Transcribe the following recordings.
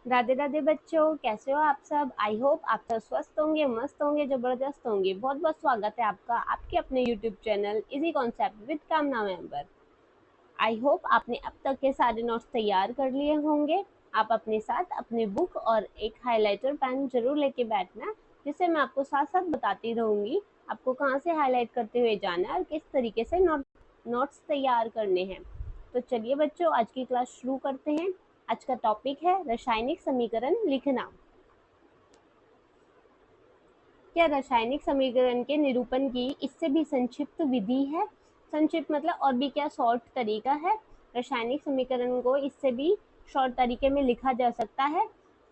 राधे राधे बच्चों, कैसे हो आप सब। आई होप आप सब स्वस्थ होंगे, मस्त होंगे, जबरदस्त होंगे। बहुत बहुत स्वागत है आपका आपके अपने YouTube channel easy concept with कामना मेंबर। आई होप आपने अब तक के सारे नोट्स तैयार कर लिए होंगे। आप अपने साथ अपने बुक और एक हाइलाइटर पेन जरूर लेके बैठना, जिससे मैं आपको साथ साथ बताती रहूंगी आपको कहाँ से हाईलाइट करते हुए जाना है और किस तरीके से नोट्स तैयार करने हैं। तो चलिए बच्चों, आज की क्लास शुरू करते हैं। आज का टॉपिक है रासायनिक समीकरण लिखना। क्या रासायनिक समीकरण के निरूपण की इससे भी संक्षिप्त विधि है? संक्षिप्त मतलब और भी क्या शॉर्ट तरीका है? रासायनिक समीकरण को इससे भी शॉर्ट तरीके में लिखा जा सकता है।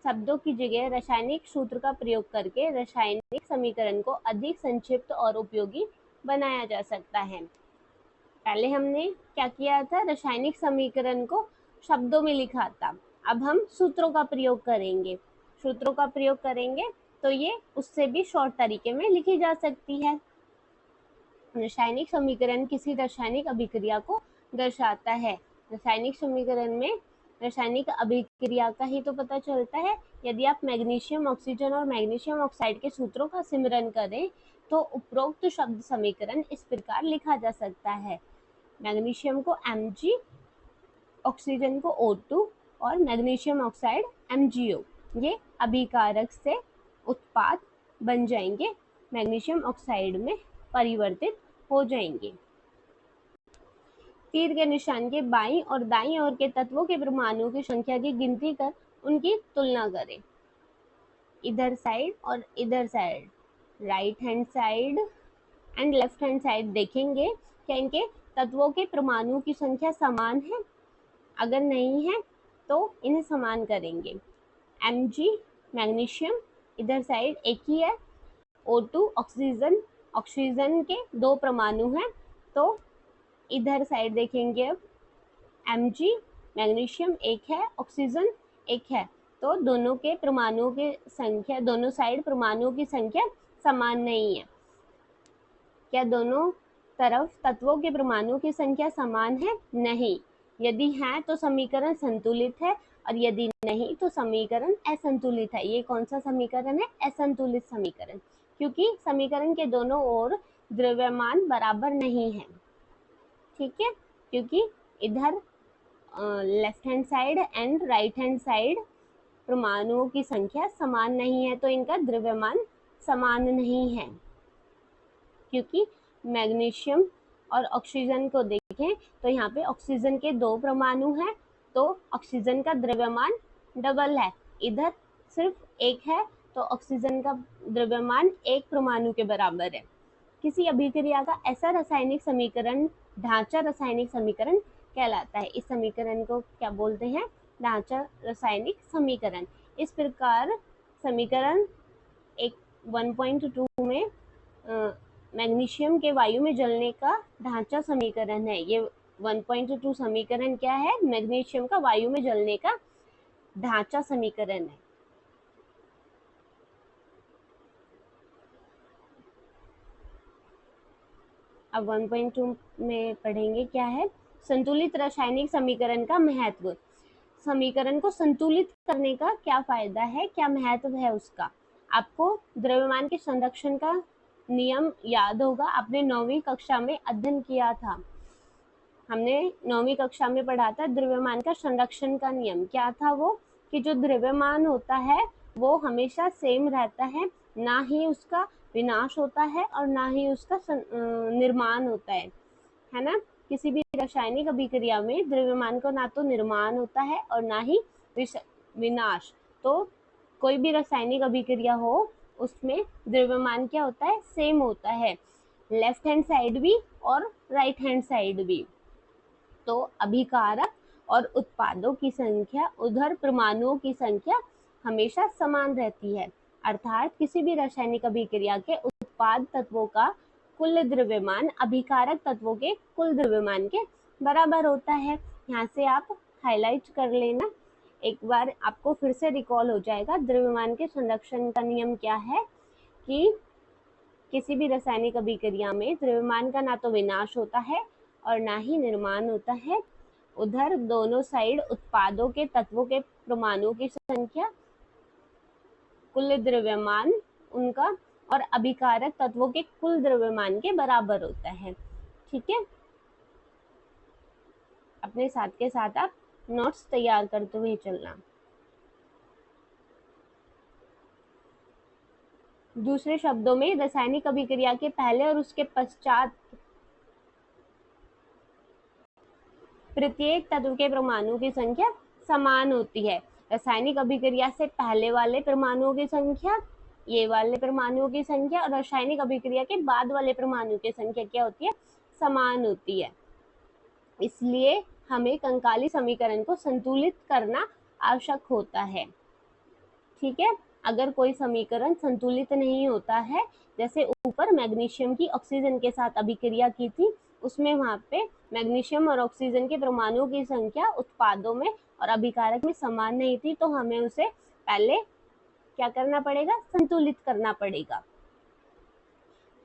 शब्दों की जगह रासायनिक सूत्र का प्रयोग करके रासायनिक समीकरण को अधिक संक्षिप्त और उपयोगी बनाया जा सकता है। पहले हमने क्या किया था, रासायनिक समीकरण को शब्दों में लिखा था। अब हम सूत्रों का प्रयोग करेंगे। सूत्रों का प्रयोग करेंगे तो ये उससे भी शॉर्ट तरीके में लिखी जा सकती है। रासायनिक समीकरण किसी रासायनिक अभिक्रिया को दर्शाता है। रासायनिक समीकरण में रासायनिक अभिक्रिया का ही तो पता चलता है। यदि आप मैग्नीशियम ऑक्सीजन और मैग्नीशियम ऑक्साइड के सूत्रों का सिमरन करें तो उपरोक्त शब्द समीकरण इस प्रकार लिखा जा सकता है। मैग्नीशियम को Mg, ऑक्सीजन को O2 और मैग्नीशियम ऑक्साइड MgO। ये अभिकारक से उत्पाद बन जाएंगे, मैग्नीशियम ऑक्साइड में परिवर्तित हो जाएंगे। तीर के निशान के बाईं और दाईं ओर के तत्वों के परमाणुओं की संख्या की गिनती कर उनकी तुलना करें। इधर साइड और इधर side, right hand side and left hand side देखेंगे क्या इनके तत्वों के परमाणुओं की संख्या समान है। अगर नहीं है तो इन्हें समान करेंगे। Mg मैग्नीशियम इधर साइड एक ही है, O2 ऑक्सीजन, ऑक्सीजन के दो परमाणु हैं तो इधर साइड देखेंगे। अब Mg मैग्नीशियम एक है, ऑक्सीजन एक है, तो दोनों के परमाणुओं की संख्या, दोनों साइड परमाणुओं की संख्या समान नहीं है। क्या दोनों तरफ तत्वों के परमाणुओं की संख्या समान है? नहीं। यदि है तो समीकरण संतुलित है और यदि नहीं तो समीकरण असंतुलित है। ये कौन सा समीकरण है? असंतुलित समीकरण, क्योंकि समीकरण के दोनों ओर द्रव्यमान बराबर नहीं है। ठीक है, क्योंकि इधर left hand side and right hand side परमाणुओं की संख्या समान नहीं है, तो इनका द्रव्यमान समान नहीं है। क्योंकि मैग्नीशियम और ऑक्सीजन को देखें तो यहाँ पे ऑक्सीजन के दो परमाणु हैं, तो ऑक्सीजन का द्रव्यमान डबल है। इधर सिर्फ एक है तो ऑक्सीजन का द्रव्यमान एक परमाणु के बराबर है। किसी अभिक्रिया का ऐसा रासायनिक समीकरण ढांचा रासायनिक समीकरण कहलाता है। इस समीकरण को क्या बोलते हैं? ढांचा रासायनिक समीकरण। इस प्रकार समीकरण एक 1.2 में मैग्नीशियम के वायु में जलने का ढांचा समीकरण है। ये 1.2 समीकरण क्या है? मैग्नीशियम का वायु में जलने का ढांचा समीकरण है। अब 1.2 में पढ़ेंगे क्या है, संतुलित रासायनिक समीकरण का महत्व। समीकरण को संतुलित करने का क्या फायदा है, क्या महत्व है उसका। आपको द्रव्यमान के संरक्षण का नियम याद होगा, आपने 9वीं कक्षा में अध्ययन किया था। हमने 9वीं कक्षा में पढ़ा था द्रव्यमान का संरक्षण का नियम। क्या था वो? कि जो द्रव्यमान होता है वो हमेशा सेम रहता है, ना ही उसका विनाश होता है और ना ही उसका निर्माण होता है ना। किसी भी रासायनिक अभिक्रिया में द्रव्यमान को ना तो निर्माण होता है और ना ही विनाश। तो कोई भी रासायनिक अभिक्रिया हो उसमें द्रव्यमान क्या होता है? सेम होता है, लेफ्ट हैंड साइड भी और राइट हैंड साइड भी। तो अभिकारक और उत्पादों की संख्या उधर परमाणुओं की संख्या हमेशा समान रहती है। अर्थात किसी भी रासायनिक अभिक्रिया के उत्पाद तत्वों का कुल द्रव्यमान अभिकारक तत्वों के कुल द्रव्यमान के बराबर होता है। यहाँ से आप हाईलाइट कर लेना, एक बार आपको फिर से रिकॉल हो जाएगा। द्रव्यमान के संरक्षण का नियम क्या है कि किसी भी रासायनिक अभिक्रिया में द्रव्यमान का ना तो विनाश होता है और ना ही निर्माण होता है। उधर दोनों साइड उत्पादों के तत्वों के परमाणुओं की संख्या, कुल द्रव्यमान उनका और अभिकारक तत्वों के कुल द्रव्यमान के बराबर होता है। ठीक है, अपने साथ के साथ आप नोट्स तैयार करते हुए चलना। दूसरे शब्दों में रासायनिक अभिक्रिया के पहले और उसके पश्चात प्रत्येक तत्व के परमाणुओं की संख्या समान होती है। रासायनिक अभिक्रिया से पहले वाले परमाणुओं की संख्या, ये वाले परमाणुओं की संख्या, और रासायनिक अभिक्रिया के बाद वाले परमाणु की संख्या क्या होती है? समान होती है। इसलिए हमें कंकाली समीकरण को संतुलित करना आवश्यक होता है। ठीक है, अगर कोई समीकरण संतुलित नहीं होता है, जैसे ऊपर मैग्नीशियम की ऑक्सीजन के साथ अभिक्रिया की थी, उसमें वहां पे मैग्नीशियम और ऑक्सीजन के परमाणुओं की संख्या उत्पादों में और अभिकारक में समान नहीं थी, तो हमें उसे पहले क्या करना पड़ेगा? संतुलित करना पड़ेगा।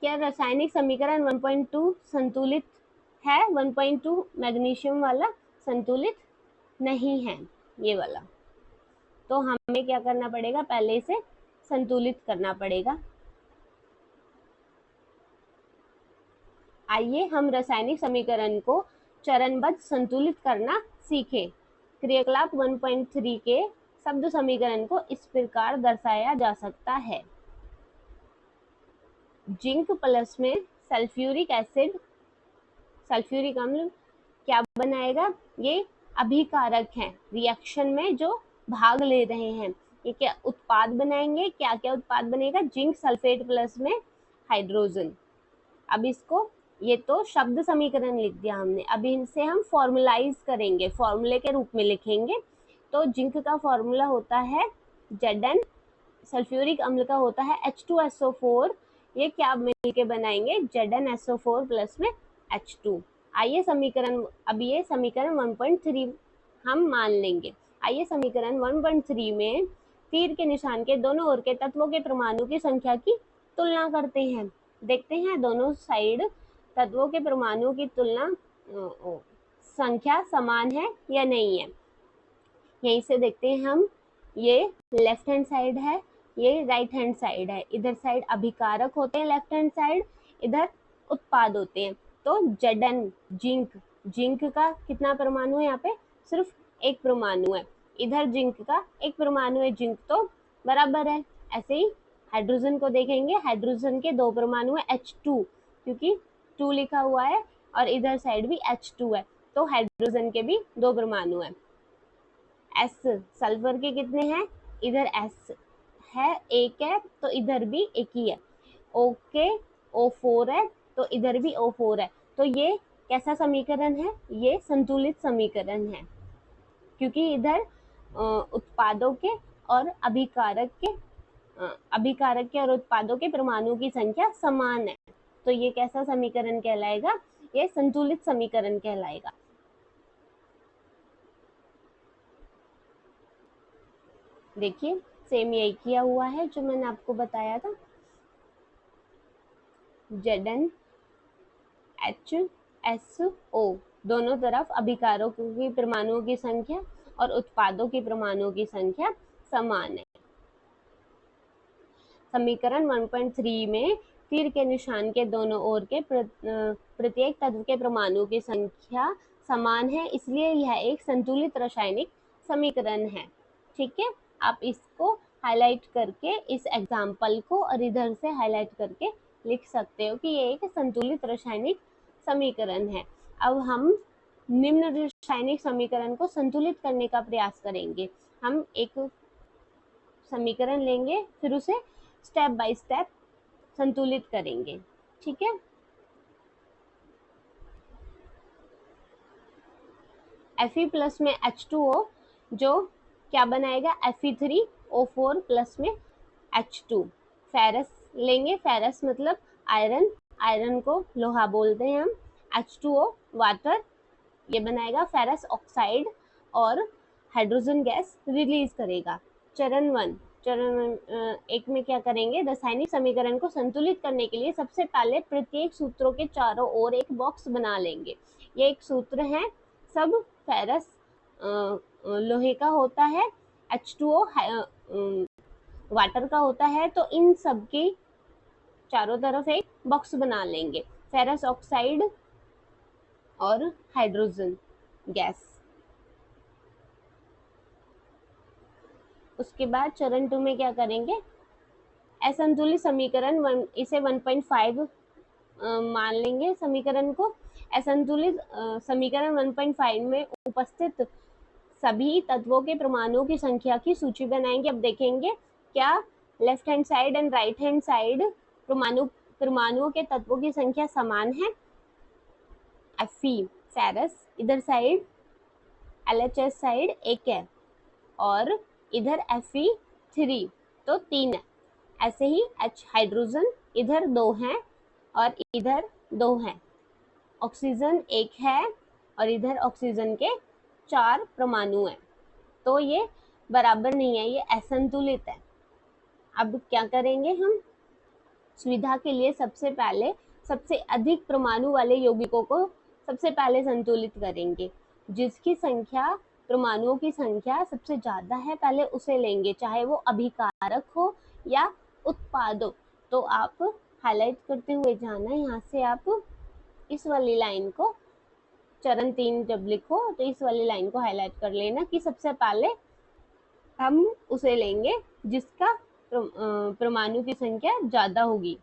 क्या रासायनिक समीकरण 1.2 संतुलित है? 1.2 मैग्नीशियम वाला संतुलित नहीं है, ये वाला, तो हमें क्या करना पड़ेगा? पहले इसे संतुलित करना पड़ेगा। आइए हम रासायनिक समीकरण को चरणबद्ध संतुलित करना सीखें। क्रियाकलाप 1.3 के शब्द समीकरण को इस प्रकार दर्शाया जा सकता है। जिंक प्लस में सल्फ्यूरिक एसिड, सल्फ्यूरिक अम्ल क्या बनाएगा? ये अभिकारक हैं, रिएक्शन में जो भाग ले रहे हैं, ये क्या उत्पाद बनाएंगे? क्या क्या उत्पाद बनेगा? जिंक सल्फेट प्लस में हाइड्रोजन। अब इसको, ये तो शब्द समीकरण लिख दिया हमने, अभी इनसे हम फॉर्मुलाइज करेंगे, फॉर्मूले के रूप में लिखेंगे। तो जिंक का फॉर्मूला होता है Zn, सल्फ्यूरिक अम्ल का होता है H2SO4, ये क्या मिलके बनाएंगे? ZnSO4 प्लस में H2। आइए समीकरण, अब ये समीकरण 1.3 हम मान लेंगे। आइए समीकरण 1.3 में तीर के निशान के दोनों ओर के तत्वों के परमाणु की संख्या की तुलना करते हैं। देखते हैं दोनों साइड तत्वों के परमाणुओं की तुलना संख्या समान है या नहीं है। यहीं से देखते हैं हम, ये लेफ्ट हैंड साइड है, ये राइट हैंड साइड है। इधर साइड अभिकारक होते हैं लेफ्ट हैंड साइड, इधर उत्पाद होते हैं। तो Zn जिंक, जिंक का कितना परमाणु है? यहाँ पे सिर्फ एक परमाणु है। इधर जिंक का एक परमाणु है, जिंक तो बराबर है। ऐसे ही हाइड्रोजन को देखेंगे, हाइड्रोजन के दो परमाणु है H2, क्योंकि 2 लिखा हुआ है, और इधर साइड भी H2 है, तो हाइड्रोजन के भी दो परमाणु है। एस, सल्फर के कितने हैं? इधर एस है, एक है, तो इधर भी एक ही है। O के O4 है, तो इधर भी O4 है। तो ये कैसा समीकरण है? ये संतुलित समीकरण है, क्योंकि इधर उत्पादों के और अभिकारक के और उत्पादों के परमाणुओं की संख्या समान है। तो ये कैसा समीकरण कहलाएगा? ये संतुलित समीकरण कहलाएगा। देखिए सेम यही किया हुआ है जो मैंने आपको बताया था। Zn HSO, दोनों तरफ अभिकारकों की परमाणुओं की संख्या और उत्पादों की परमाणुओं की संख्या समान है। समीकरण 1.3 में तीर के निशान के दोनों ओर के प्रत्येक तत्व के परमाणुओं की संख्या समान है, इसलिए यह एक संतुलित रासायनिक समीकरण है। ठीक है, आप इसको हाईलाइट करके इस एग्जाम्पल को और इधर से हाईलाइट करके लिख सकते हो कि ये एक संतुलित रासायनिक समीकरण है। अब हम निम्न रासायनिक समीकरण को संतुलित करने का प्रयास करेंगे। हम एक समीकरण लेंगे, फिर उसे स्टेप बाय स्टेप संतुलित करेंगे। ठीक है, Fe प्लस में H2O जो क्या बनाएगा? Fe3O4 प्लस में H2। फेरस लेंगे, फेरस मतलब आयरन, आयरन को लोहा बोलते हैं हम। H2O वाटर, ये बनाएगा फेरस ऑक्साइड और हाइड्रोजन गैस रिलीज करेगा। चरण 1 में क्या करेंगे? रासायनिक समीकरण को संतुलित करने के लिए सबसे पहले प्रत्येक सूत्रों के चारों ओर एक बॉक्स बना लेंगे। ये एक सूत्र है सब फेरस लोहे का होता है, H2O वाटर का होता है। तो इन सब के चारों तरफ एक बॉक्स बना लेंगे, फेरस ऑक्साइड और हाइड्रोजन गैस। उसके बाद चरण 2 में क्या करेंगे, असंतुलित समीकरण इसे 1.5 मान लेंगे समीकरण को। असंतुलित समीकरण 1.5 में उपस्थित सभी तत्वों के परमाणुओं की संख्या की सूची बनाएंगे। अब देखेंगे क्या left hand side and right hand side परमाणुओं के तत्वों की संख्या समान है। Fe फेरस इधर साइड, LHS साइड एक है और इधर Fe3 तो 3 है। ऐसे ही H हाइड्रोजन इधर 2 हैं और इधर 2 हैं। ऑक्सीजन एक है और इधर ऑक्सीजन के 4 परमाणु हैं। तो ये बराबर नहीं है, ये असंतुलित है। अब क्या करेंगे हम, सुविधा के लिए सबसे पहले सबसे अधिक परमाणु वाले यौगिकों को सबसे पहले संतुलित करेंगे। जिसकी संख्या परमाणुओं की संख्या सबसे ज्यादा है पहले उसे लेंगे, चाहे वो अभिकारक हो या उत्पाद हो। तो आप हाईलाइट करते हुए जाना, यहाँ से आप इस वाली लाइन को, चरण 3 जब लिखो तो इस वाली लाइन को हाईलाइट कर लेना कि सबसे पहले हम उसे लेंगे जिसका परमाणु की संख्या ज्यादा होगी।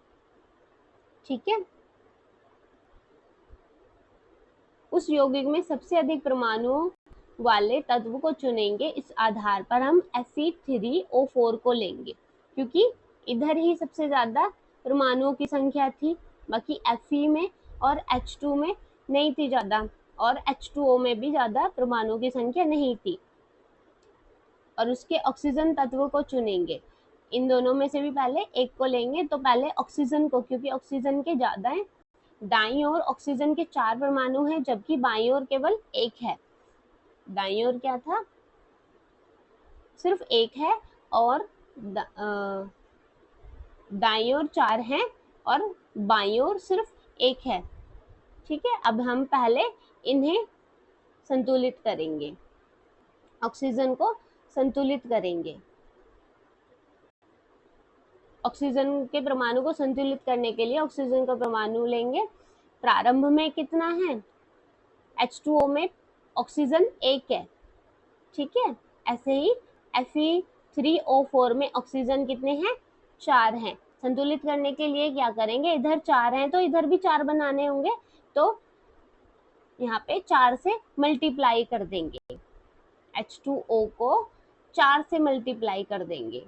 ठीक है, उस यौगिक में सबसे अधिक परमाणुओं वाले तत्व को चुनेंगे। इस आधार पर हम Fe3O4 को लेंगे क्योंकि इधर ही सबसे ज्यादा परमाणुओं की संख्या थी, बाकी Fe में और H2 में नहीं थी ज्यादा, और H2O में भी ज्यादा परमाणुओं की संख्या नहीं थी। और उसके ऑक्सीजन तत्व को चुनेंगे। इन दोनों में से भी पहले एक को लेंगे, तो पहले ऑक्सीजन को, क्योंकि ऑक्सीजन के ज्यादा है। दाईं ओर ऑक्सीजन के 4 परमाणु हैं जबकि बाईं ओर केवल एक है। दाईं ओर क्या था, सिर्फ एक है और दाईं ओर 4 हैं और बाईं ओर सिर्फ एक है। ठीक है, अब हम पहले इन्हें संतुलित करेंगे, ऑक्सीजन को संतुलित करेंगे। ऑक्सीजन के परमाणु को संतुलित करने के लिए ऑक्सीजन का परमाणु लेंगे। प्रारंभ में कितना है, H2O में ऑक्सीजन एक है। ठीक है, ऐसे ही Fe3O4 में ऑक्सीजन कितने हैं, 4 हैं। संतुलित करने के लिए क्या करेंगे, इधर 4 हैं तो इधर भी 4 बनाने होंगे, तो यहाँ पे 4 से मल्टीप्लाई कर देंगे। H2O को 4 से मल्टीप्लाई कर देंगे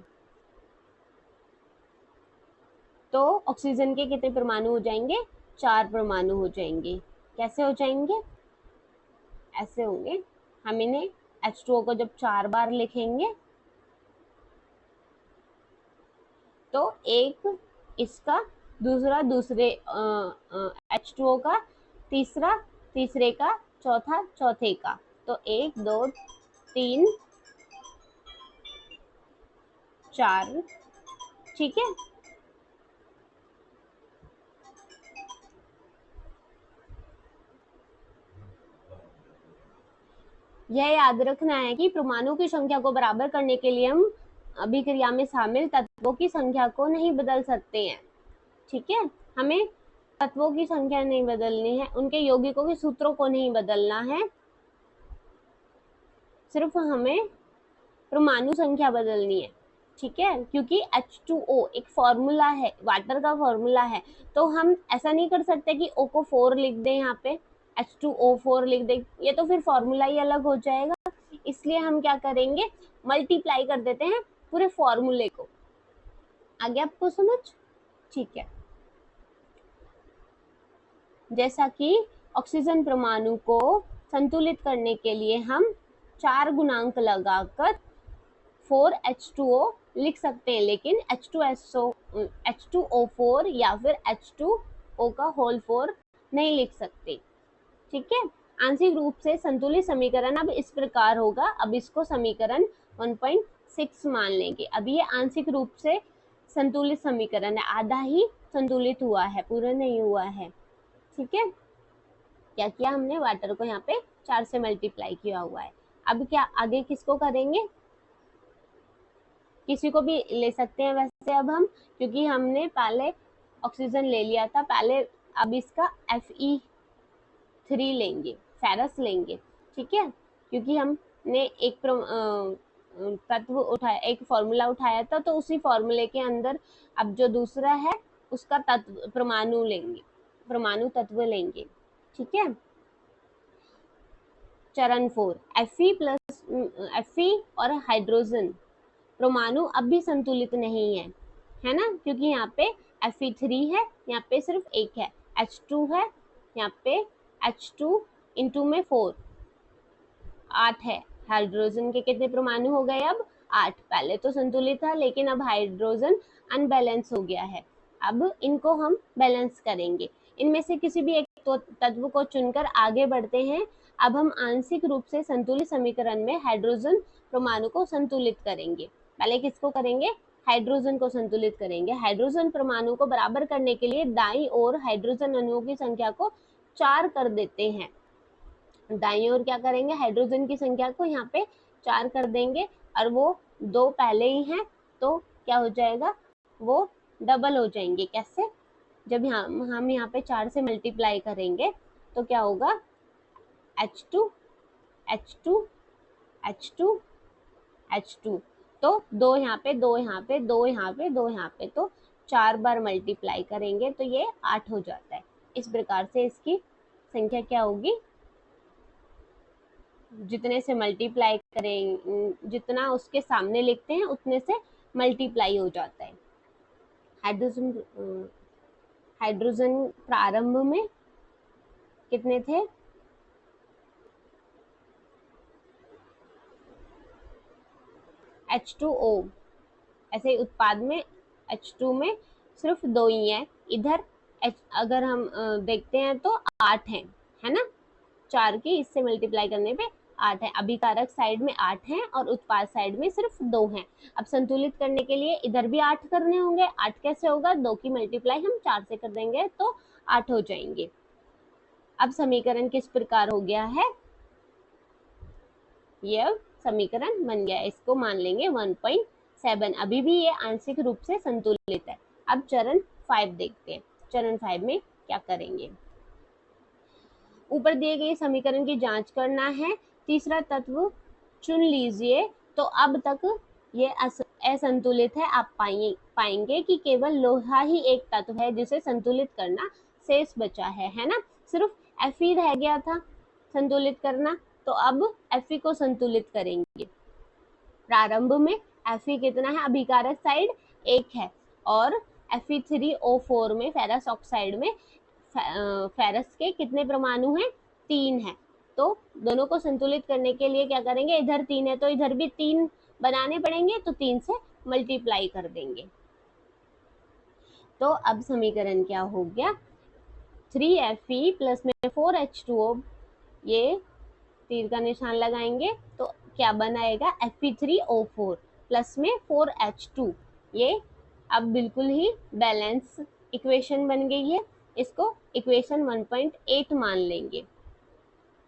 तो ऑक्सीजन के कितने परमाणु हो जाएंगे, 4 परमाणु हो जाएंगे। कैसे हो जाएंगे, ऐसे होंगे। हम इन्हें H2O को जब 4 बार लिखेंगे तो एक इसका, दूसरा दूसरे H2O का, तीसरा तीसरे का, चौथा चौथे का। तो 1 2 3 4। ठीक है, यह याद रखना है कि परमाणु की संख्या को बराबर करने के लिए हम अभिक्रिया में शामिल तत्वों की संख्या को नहीं बदल सकते हैं। ठीक है, हमें तत्वों की संख्या नहीं बदलनी है, उनके यौगिकों के सूत्रों को नहीं बदलना है, सिर्फ हमें परमाणु संख्या बदलनी है। ठीक है, क्योंकि H2O एक फॉर्मूला है, वाटर का फॉर्मूला है, तो हम ऐसा नहीं कर सकते कि O को 4 लिख दें, यहाँ पे H2O4 लिख दें, ये तो फिर फॉर्मूला ही अलग हो जाएगा। इसलिए हम क्या करेंगे, मल्टीप्लाई कर देते हैं पूरे फॉर्मूले को। आगे आपको समझ, ठीक है। जैसा कि ऑक्सीजन परमाणु को संतुलित करने के लिए हम 4 गुणांक लगाकर 4H2O लिख सकते हैं, लेकिन H2O4 या फिर H2O का होल 4 नहीं लिख सकते। ठीक है, आंशिक रूप से संतुलित समीकरण अब इस प्रकार होगा। अब इसको समीकरण 1.6 मान लेंगे। अब ये आंशिक रूप से संतुलित समीकरण है, आधा ही संतुलित हुआ है, पूरा नहीं हुआ है। ठीक है, क्या किया हमने, वाटर को यहाँ पे 4 से मल्टीप्लाई किया हुआ है। अब क्या आगे किसको करेंगे, किसी को भी ले सकते हैं वैसे अब हम, क्योंकि हमने पहले ऑक्सीजन ले लिया था पहले। अब इसका Fe3 लेंगे, फेरस लेंगे, ठीक है, क्योंकि हमने एक तत्व उठाया, एक फॉर्मूला उठाया था, तो उसी फॉर्मूले के अंदर अब जो दूसरा है उसका तत्व परमाणु लेंगे, परमाणु तत्व लेंगे, ठीक है। चरण 4 Fe और हाइड्रोजन परमाणु अब भी संतुलित नहीं है ना, क्योंकि यहाँ पे Fe3 है, यहाँ पे सिर्फ एक है, H2 है, यहाँ पे H2 इंटू में 4, 8 है। हाइड्रोजन के कितने परमाणु हो गए अब 8, पहले तो संतुलित था लेकिन अब हाइड्रोजन अनबैलेंस हो गया है। अब इनको हम बैलेंस करेंगे, इनमें से किसी भी एक तत्व को चुनकर आगे बढ़ते हैं। अब हम आंशिक रूप से संतुलित समीकरण में हाइड्रोजन परमाणु को संतुलित करेंगे। पहले किसको करेंगे, हाइड्रोजन को संतुलित करेंगे। हाइड्रोजन परमाणु को बराबर करने के लिए दाईं ओर हाइड्रोजन अणुओं की संख्या को 4 कर देते हैं। दाईं ओर क्या करेंगे, हाइड्रोजन की संख्या को यहाँ पे 4 कर देंगे, और वो 2 पहले ही हैं तो क्या हो जाएगा, वो डबल हो जाएंगे। कैसे, जब हम यहाँ पे 4 से मल्टीप्लाई करेंगे तो क्या होगा, H2 H2 H2 H2, तो 2 यहाँ पे, 2 यहाँ पे, 2 यहाँ पे, 2 यहाँ पे, तो 4 बार मल्टीप्लाई करेंगे तो ये 8 हो जाता है। इस प्रकार से इसकी संख्या क्या होगी, जितने से मल्टीप्लाई करें, जितना उसके सामने लिखते हैं उतने से मल्टीप्लाई हो जाता है। हाइड्रोजन प्रारंभ में कितने थे, H2O, ऐसे उत्पाद में H2 में सिर्फ 2 ही है। इधर अगर हम देखते हैं तो 8 है ना, 4 की इससे मल्टीप्लाई करने पे 8 है। अभिकारक साइड में 8 है और उत्पाद साइड में सिर्फ 2 है। अब संतुलित करने के लिए इधर भी 8 करने होंगे। 8 कैसे होगा, 2 की मल्टीप्लाई हम 4 से कर देंगे तो 8 हो जाएंगे। अब समीकरण किस प्रकार हो गया है, यह समीकरण बन गया, इसको मान लेंगे 1.7। अभी भी ये आंशिक रूप से संतुलित है। अब चरण 5 देखते हैं। चरण 5 में क्या करेंगे, ऊपर दिए गए समीकरण की जांच करना है। तीसरा तत्व चुन लीजिए। तो अब तक ये असंतुलित है। आप पाएंगे कि केवल लोहा ही एक तत्व है जिसे संतुलित करना शेष बचा है ना। सिर्फ Fe रह गया था संतुलित करना, तो अब Fe को संतुलित करेंगे। प्रारंभ में Fe कितना है, अभिकारक साइड 1 है, और Fe3O4 में फेरस ऑक्साइड में फेरस के कितने परमाणु हैं, 3 है। तो दोनों को संतुलित करने के लिए क्या करेंगे, इधर 3 है तो इधर भी 3 बनाने पड़ेंगे, तो 3 से मल्टीप्लाई कर देंगे। तो अब समीकरण क्या हो गया, 3Fe प्लस में 4H2O, ये तीर का निशान लगाएंगे तो क्या बनाएगा, Fe3O4 प्लस में 4H2। ये अब बिल्कुल ही बैलेंस इक्वेशन बन गई है। इसको इक्वेशन 1.8 मान लेंगे।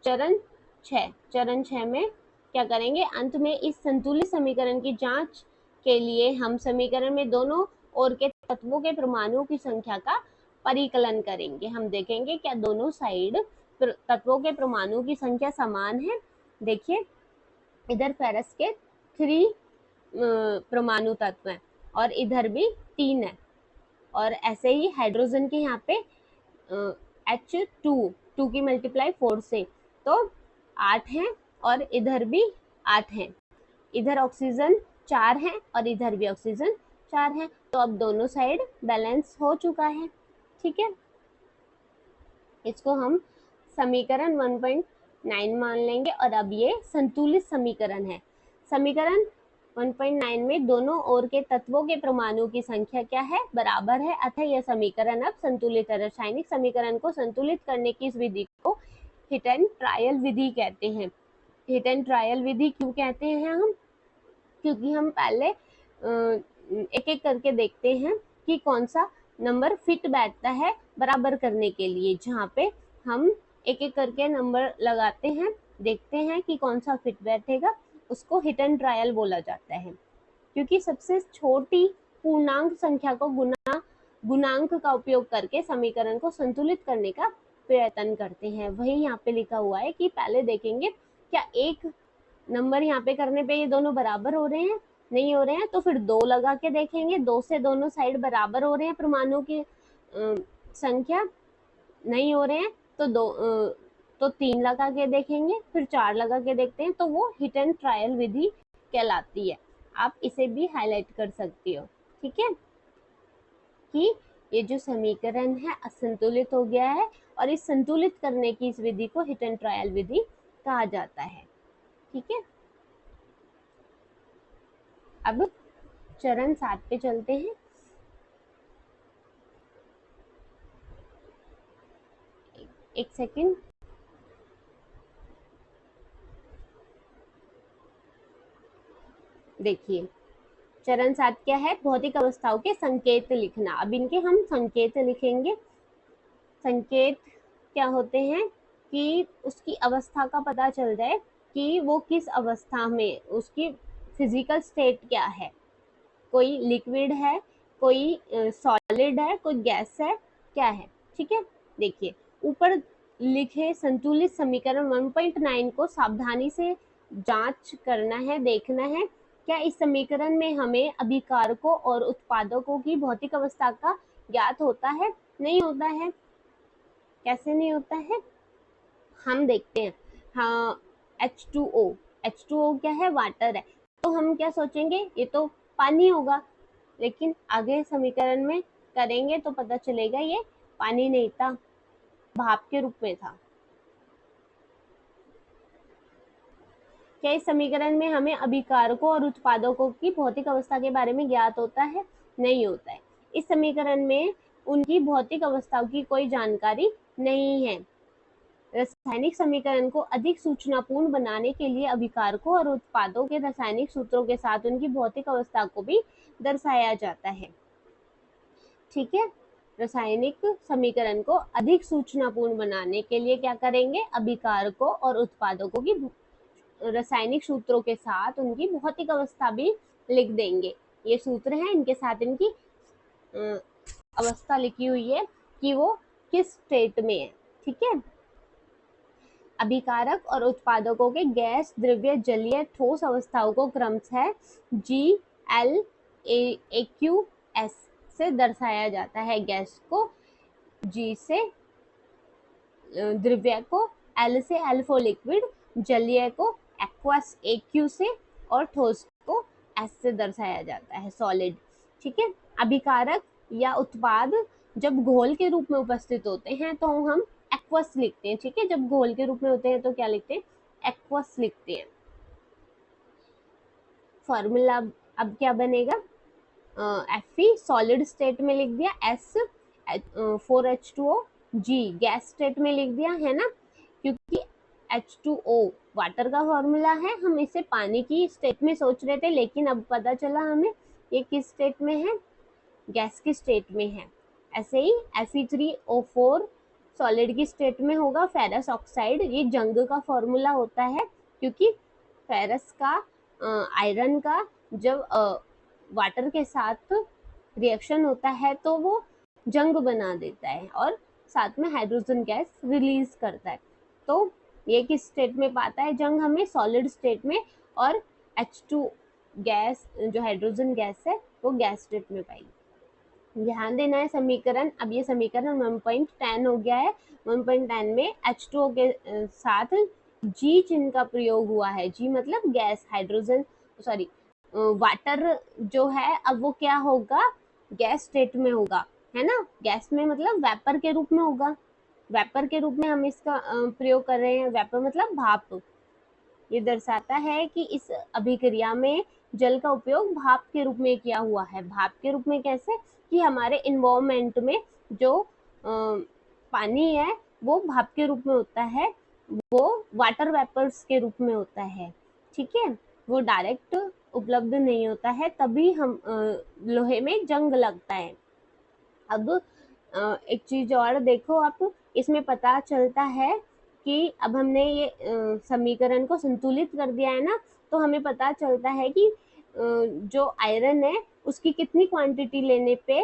चरण 6 में क्या करेंगे, अंत में इस संतुलित समीकरण की जांच के लिए हम समीकरण में दोनों ओर के तत्वों के परमाणुओं की संख्या का परिकलन करेंगे। हम देखेंगे क्या दोनों साइड तत्वों के परमाणुओं की संख्या समान है। देखिए इधर फेरस के 3 परमाणु तत्व हैं और इधर भी 3 है, और ऐसे ही हाइड्रोजन के यहाँ पे H2 की मल्टीप्लाई 4 से तो 8 है, और इधर भी 8 है। इधर ऑक्सीजन 4 है और इधर भी ऑक्सीजन 4 है। तो अब दोनों साइड बैलेंस हो चुका है, ठीक है। इसको हम समीकरण 1.9 मान लेंगे, और अब ये संतुलित समीकरण है। समीकरण 1.9 में दोनों ओर के तत्वों के परमाणु की संख्या क्या है, बराबर है, अतः यह समीकरण अब संतुलित है। रासायनिक समीकरण को संतुलित करने की इस विधि को हिट एंड ट्रायल विधि कहते हैं। हिट एंड ट्रायल विधि क्यों कहते हैं हम, क्योंकि हम पहले एक एक करके देखते हैं कि कौन सा नंबर फिट बैठता है बराबर करने के लिए, जहाँ पे हम एक एक करके नंबर लगाते हैं देखते हैं कि कौन सा फिट बैठेगा, उसको हिट एंड ट्रायल बोला जाता है, क्योंकि सबसे छोटी पूर्णांक संख्या को गुणांक का उपयोग करके समीकरण को संतुलित करने का प्रयत्न करते हैं। वही यहाँ पे लिखा हुआ है कि पहले देखेंगे क्या एक नंबर यहाँ पे करने पे ये दोनों बराबर हो रहे हैं, नहीं हो रहे हैं तो फिर 2 लगा के देखेंगे, 2 से दोनों साइड बराबर हो रहे हैं परमाणु की संख्या, नहीं हो रहे हैं तो तो 3 लगा के देखेंगे, फिर 4 लगा के देखते हैं, तो वो हिट एंड ट्रायल विधि कहलाती है। आप इसे भी हाईलाइट कर सकती हो, ठीक है, कि ये जो समीकरण है असंतुलित हो गया है और इस संतुलित करने की इस विधि को हिट एंड ट्रायल विधि कहा जाता है, ठीक है। अब चरण 7 पे चलते हैं। एक सेकंड, देखिए चरण 7 क्या है, भौतिक अवस्थाओं के संकेत लिखना। अब इनके हम संकेत लिखेंगे। संकेत क्या होते हैं कि उसकी अवस्था का पता चल जाए कि वो किस अवस्था में, उसकी फिजिकल स्टेट क्या है, कोई लिक्विड है, कोई सॉलिड है, कोई गैस है, क्या है, ठीक है। देखिए ऊपर लिखे संतुलित समीकरण 1.9 को सावधानी से जांच करना है, देखना है क्या इस समीकरण में हमें अभिकारकों और उत्पादकों की भौतिक अवस्था का ज्ञात होता है, नहीं होता है। कैसे नहीं होता है, हम देखते हैं। हाँ, H2O, H2O क्या है, वाटर है, तो हम क्या सोचेंगे ये तो पानी होगा, लेकिन आगे समीकरण में करेंगे तो पता चलेगा ये पानी नहीं था, भाप के रूप में था। क्या इस समीकरण में हमें अभिकारकों और उत्पादकों की भौतिक अवस्था के बारे में ज्ञात होता है, नहीं होता है। इस समीकरण में उनकी भौतिक अवस्थाओं की कोई जानकारी नहीं है। रासायनिक समीकरण को अधिक सूचनापूर्ण बनाने के लिए अभिकारकों और उत्पादों के रासायनिक सूत्रों के साथ उनकी भौतिक अवस्था को भी दर्शाया जाता है, ठीक है। रासायनिक समीकरण को अधिक सूचनापूर्ण बनाने के लिए क्या करेंगे, अभिकारकों और उत्पादकों की रासायनिक सूत्रों के साथ उनकी भौतिक अवस्था भी लिख देंगे। ये सूत्र हैं, इनके साथ इनकी अवस्था लिखी हुई है कि वो किस स्टेट में है, ठीक है। अभिकारक और उत्पादकों के गैस, द्रव्य, जलीय, ठोस अवस्थाओं को क्रमशः G, L, AQ, S से दर्शाया जाता है। गैस को G से, द्रव्य को L से, L फॉर लिक्विड, जलीय को एक्वस AQ से और ठोस को S से दर्शाया जाता है, सॉलिड, ठीक है। अभिकारक या उत्पाद जब घोल के रूप में उपस्थित होते हैं तो हम एक्वस लिखते हैं, ठीक है। जब घोल के रूप में होते हैं तो क्या लिखते हैं, एक्वस लिखते हैं। फॉर्मूला अब क्या बनेगा, Fe सॉलिड स्टेट में लिख दिया, S 4H2O, G gas state में लिख दिया है ना, क्योंकि H2O वाटर का फॉर्मूला है, हम इसे पानी की स्टेट में सोच रहे थे, लेकिन अब पता चला हमें ये किस स्टेट में है, गैस की स्टेट में है। ऐसे ही Fe3O4 सॉलिड की स्टेट में होगा। फेरस ऑक्साइड, ये जंग का फॉर्मूला होता है, क्योंकि फेरस का आयरन का जब वाटर के साथ रिएक्शन होता है तो वो जंग बना देता है और साथ में हाइड्रोजन गैस रिलीज करता है। तो ये किस स्टेट में पाता है जंग, हमें सॉलिड स्टेट में, और H2 गैस जो हाइड्रोजन गैस है वो गैस स्टेट में पाएगी। ध्यान देना है समीकरण, अब ये समीकरण 1.10 हो गया है। 1.10 में H2O के साथ G चिन्ह का प्रयोग हुआ है। G मतलब गैस, हाइड्रोजन सॉरी वाटर जो है अब वो क्या होगा, गैस स्टेट में होगा, है ना। गैस में मतलब वेपर के रूप में होगा, वेपर के रूप में हम इसका प्रयोग कर रहे हैं। वेपर मतलब भाप। ये दर्शाता है कि इस अभिक्रिया में जल का उपयोग भाप के रूप में किया हुआ है। भाप के रूप में कैसे, कि हमारे इन्वायरमेंट में जो पानी है वो भाप के रूप में होता है, वो वाटर वेपर्स के रूप में होता है, ठीक है। वो डायरेक्ट उपलब्ध नहीं होता है, तभी हम लोहे में जंग लगता है। अब एक चीज और देखो आप, इसमें पता चलता है कि अब हमने ये समीकरण को संतुलित कर दिया है ना, तो हमें पता चलता है कि जो आयरन है उसकी कितनी क्वांटिटी लेने पे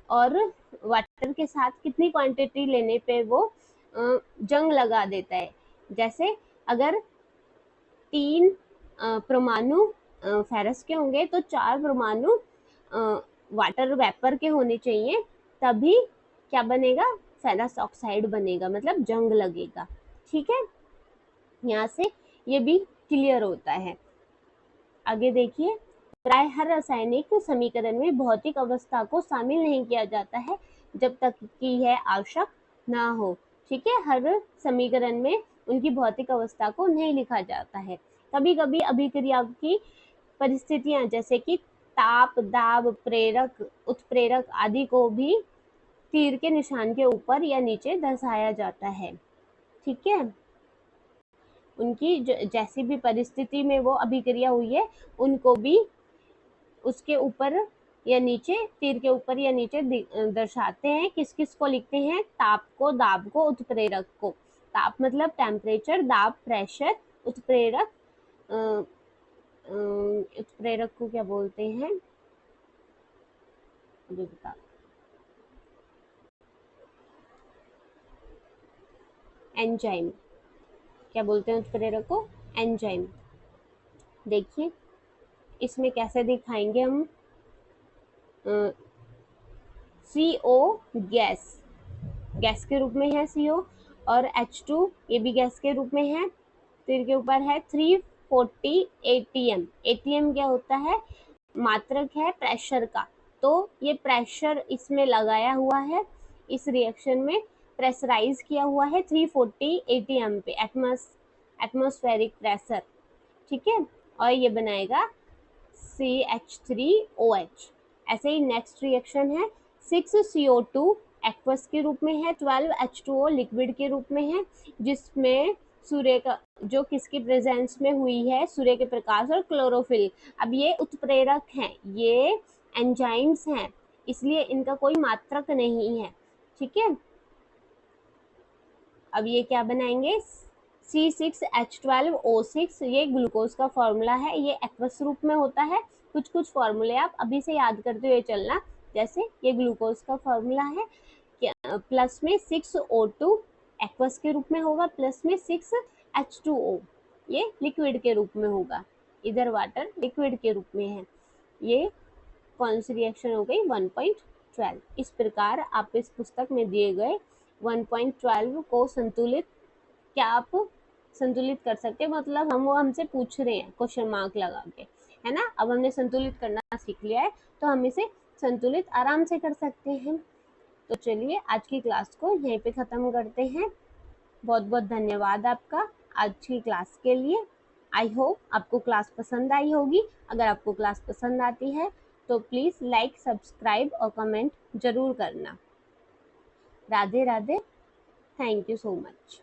और वाटर के साथ कितनी क्वांटिटी लेने पे वो जंग लगा देता है। जैसे अगर 3 परमाणु फेरस के होंगे तो 4 परमाणु वाटर वेपर के होने चाहिए, तभी क्या बनेगा, फेरस ऑक्साइड बनेगा, मतलब जंग लगेगा। ठीक है, यहाँ से ये भी क्लियर होता है। आगे देखिए, प्राय हर रासायनिक समीकरण में भौतिक अवस्था को शामिल नहीं किया जाता है जब तक कि यह आवश्यक ना हो। ठीक है, हर समीकरण में उनकी भौतिक अवस्था को नहीं लिखा जाता है। कभी कभी अभिक्रिया की परिस्थितियां जैसे कि ताप, दाब, प्रेरक, उत्प्रेरक आदि को भी तीर के निशान के ऊपर या नीचे दर्शाया जाता है। ठीक है, उनकी जैसी भी परिस्थिति में वो अभिक्रिया हुई है उनको भी उसके ऊपर या नीचे, तीर के ऊपर या नीचे दर्शाते हैं। किस किस को लिखते हैं, ताप को, दाब को, उत्प्रेरक को। ताप मतलब टेम्परेचर, दाब प्रेशर, उत्प्रेरक उत्प्रेरक को क्या बोलते हैं, अभी बता, एंजाइम। क्या बोलते हैं उत्प्रेरक को, एंजाइम। देखिए इसमें कैसे दिखाएंगे हम, CO गैस, गैस के रूप में है CO, और H2 ये भी गैस के रूप में है। तीर के ऊपर है 340 ATM। ATM क्या होता है, मात्रक है प्रेशर का, तो ये प्रेशर इसमें लगाया हुआ है, इस रिएक्शन में प्रेशराइज किया हुआ है 340 ATM पे, एटमॉस्फेरिक प्रेशर। ठीक है, और ये बनाएगा CH3OH। ऐसे ही नेक्स्ट रिएक्शन है 6CO2 एक्वस के रूप में है, 12H2O लिक्विड के रूप में है, जिसमें सूर्य का, जो किसकी प्रेजेंस में हुई है, सूर्य के प्रकाश और क्लोरोफिल। अब ये उत्प्रेरक हैं, ये एंजाइम्स हैं, इसलिए इनका कोई मात्रक नहीं है। ठीक है, अब ये क्या बनाएंगे, C6H12O6, ये ग्लूकोज का फॉर्मूला है, ये एक्वस रूप में होता है। कुछ कुछ फॉर्मूले आप अभी से याद करते हुए चलना, जैसे ये ग्लूकोज का फॉर्मूला है, प्लस में 6O2 एक्वस के रूप में होगा, प्लस में 6H2O ये लिक्विड के रूप में होगा, इधर वाटर लिक्विड के रूप में है। ये कौन सी रिएक्शन हो गई, 1.12। इस प्रकार आप इस पुस्तक में दिए गए 1.12 को संतुलित, क्या आप संतुलित कर सकते हैं, मतलब हम वो हमसे पूछ रहे हैं क्वेश्चन मार्क लगा के, है ना। अब हमने संतुलित करना सीख लिया है तो हम इसे संतुलित आराम से कर सकते हैं। तो चलिए आज की क्लास को यहीं पे ख़त्म करते हैं। बहुत बहुत धन्यवाद आपका आज की क्लास के लिए। आई होप आपको क्लास पसंद आई होगी। अगर आपको क्लास पसंद आती है तो प्लीज़ लाइक, सब्सक्राइब और कमेंट जरूर करना। Radhe Radhe, thank you so much.